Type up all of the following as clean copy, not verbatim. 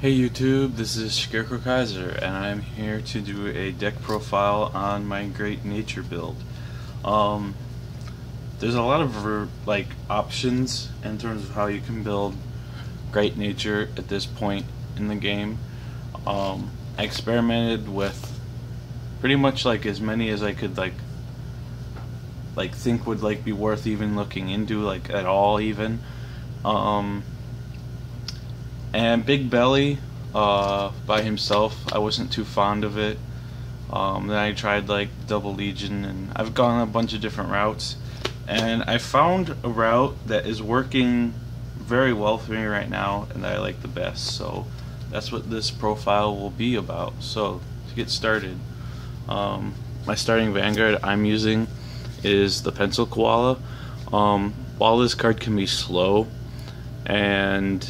Hey YouTube, this is Scarecrow Kaiser, and I'm here to do a deck profile on my Great Nature build. There's a lot of options in terms of how you can build Great Nature at this point in the game. I experimented with pretty much as many as I could think would be worth even looking into at all even. And Big Belly by himself, I wasn't too fond of it. Then I tried Double Legion, and I've gone a bunch of different routes, and I found a route that is working very well for me right now and that I like the best. So that's what this profile will be about. So to get started, my starting Vanguard I'm using is the Pencil Koala. While this card can be slow, and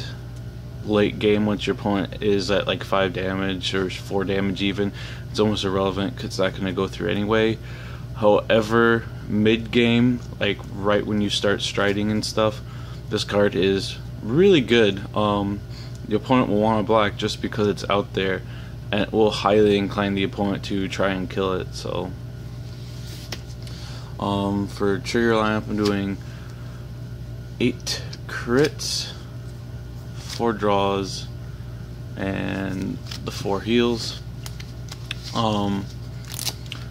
late game once your opponent is at 5 damage or 4 damage even, it's almost irrelevant because it's not going to go through anyway. However, mid game, right when you start striding and stuff, this card is really good. The opponent will want to block just because it's out there, and it will highly incline the opponent to try and kill it. So for trigger lineup, I'm doing 8 crits, 4 draws, and the 4 heals.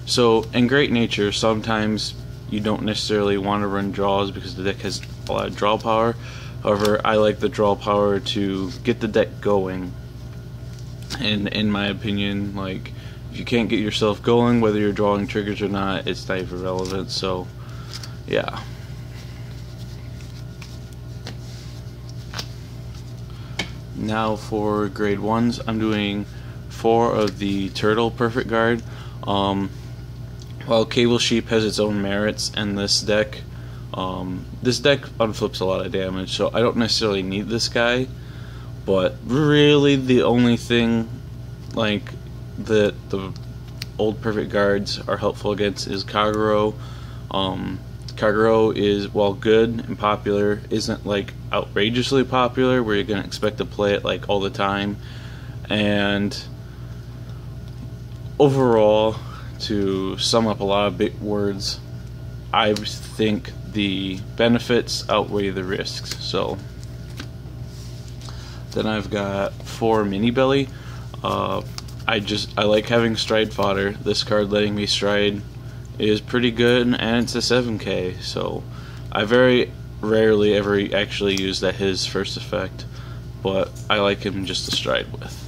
So in Great Nature, sometimes you don't necessarily want to run draws because the deck has a lot of draw power. However, I like the draw power to get the deck going. And in my opinion, if you can't get yourself going, whether you're drawing triggers or not, it's not even relevant. So yeah. Now for grade 1s, I'm doing 4 of the Turtle Perfect Guard. While Cable Sheep has its own merits in this deck unflips a lot of damage, so I don't necessarily need this guy. But really the only thing that the old Perfect Guards are helpful against is Kagero. Kagero is, while good and popular, isn't outrageously popular where you're gonna expect to play it all the time. And overall, to sum up a lot of big words, I think the benefits outweigh the risks. So then I've got 4 Mini Belly. I like having stride fodder. This card letting me stride is pretty good, and it's a 7k, so I very rarely ever actually use his first effect, but I like him just to stride with.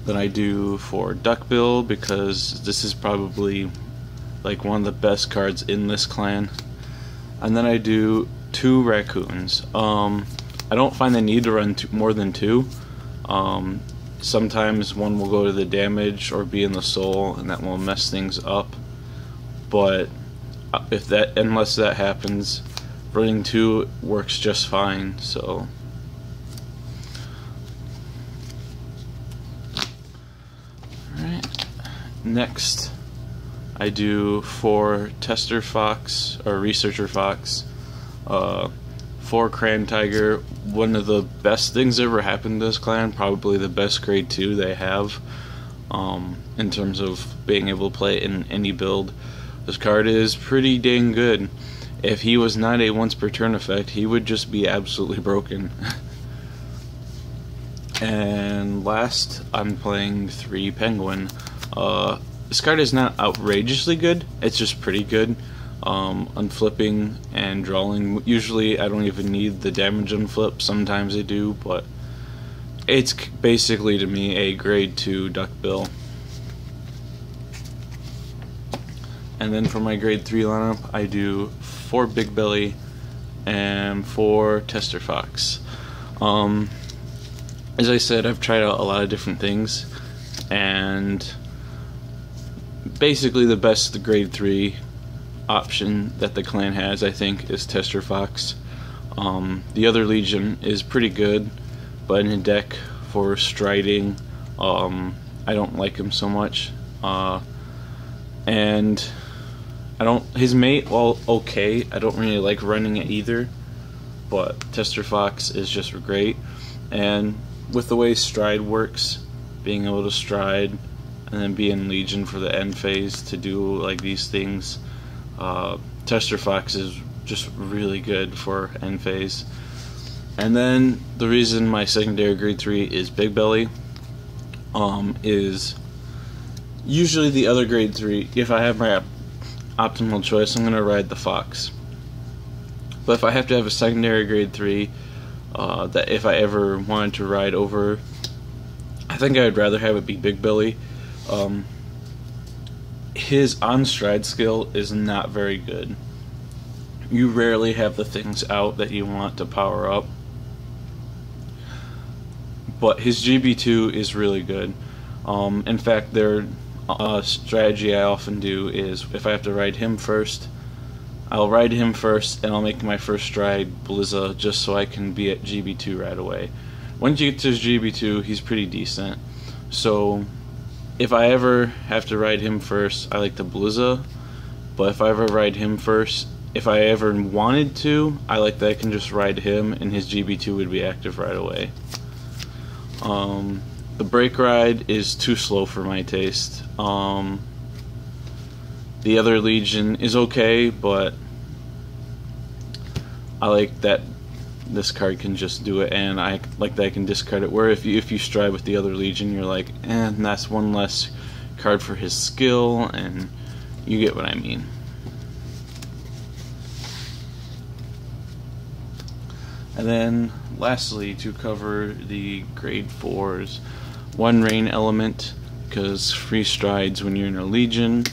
Then I do 4 Duckbill because this is probably one of the best cards in this clan. And then I do 2 Raccoons. I don't find the need to run more than 2. Sometimes one will go to the damage or be in the soul, and that will mess things up. But unless that happens, running 2 works just fine. So alright, next I do 4 Tester Fox or Researcher Fox, 4 Cran Tiger. One of the best things that ever happened to this clan, probably the best grade 2 they have, in terms of being able to play in any build. This card is pretty dang good. If he was not a once per turn effect, he would just be absolutely broken. And last, I'm playing 3 Penguin. This card is not outrageously good, it's just pretty good. Unflipping and drawing, usually I don't even need the damage unflip, sometimes I do, but it's basically to me a grade 2 Duckbill. And then for my grade 3 lineup, I do 4 Big Belly and 4 Tester Fox. As I said, I've tried out a lot of different things, and basically the best grade 3 option that the clan has, I think, is Tester Fox. The other Legion is pretty good, but in a deck for striding, I don't like him so much. And his mate, while okay, I don't really like running it either, but Tester Fox is just great. And with the way stride works, being able to stride and then be in Legion for the end phase to do like these things, Tester Fox is just really good for end phase. And then the reason my secondary grade 3 is Big Belly is usually the other grade 3, if I have my optimal choice, I'm going to ride the Fox. But if I have to have a secondary grade 3, that if I ever wanted to ride over, I think I would rather have it be Big Belly. His on-stride skill is not very good. You rarely have the things out that you want to power up. But his GB2 is really good. In fact, their strategy I often do is if I have to ride him first, I'll ride him first and I'll make my first stride Blizza just so I can be at GB2 right away. Once you get to his GB2, he's pretty decent. So if I ever have to ride him first, I like to Blizza. But if I ever ride him first, if I ever wanted to, I like that I can just ride him and his GB2 would be active right away. The brake ride is too slow for my taste. The other Legion is okay, but I like that this card can just do it, and I like that I can discard it. Where if you stride with the other Legion, you're like, and that's one less card for his skill, and you get what I mean. And then lastly, to cover the grade 4s, 1 Rain Element because free strides when you're in a Legion,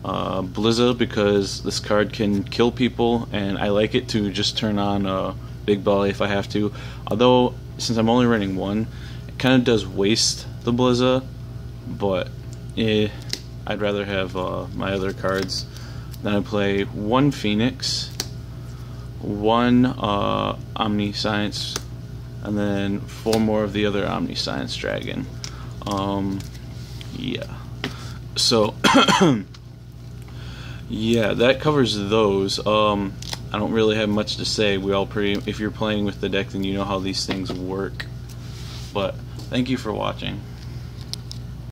Blizza because this card can kill people and I like it to just turn on Big Belly if I have to, although since I'm only running 1, it kind of does waste the Blizza, but I'd rather have my other cards. Then I play 1 Phoenix, 1 Omniscience, and then 4 more of the other Omniscience Dragon. Yeah. So, yeah, that covers those. I don't really have much to say. We all if you're playing with the deck, then you know how these things work. But thank you for watching.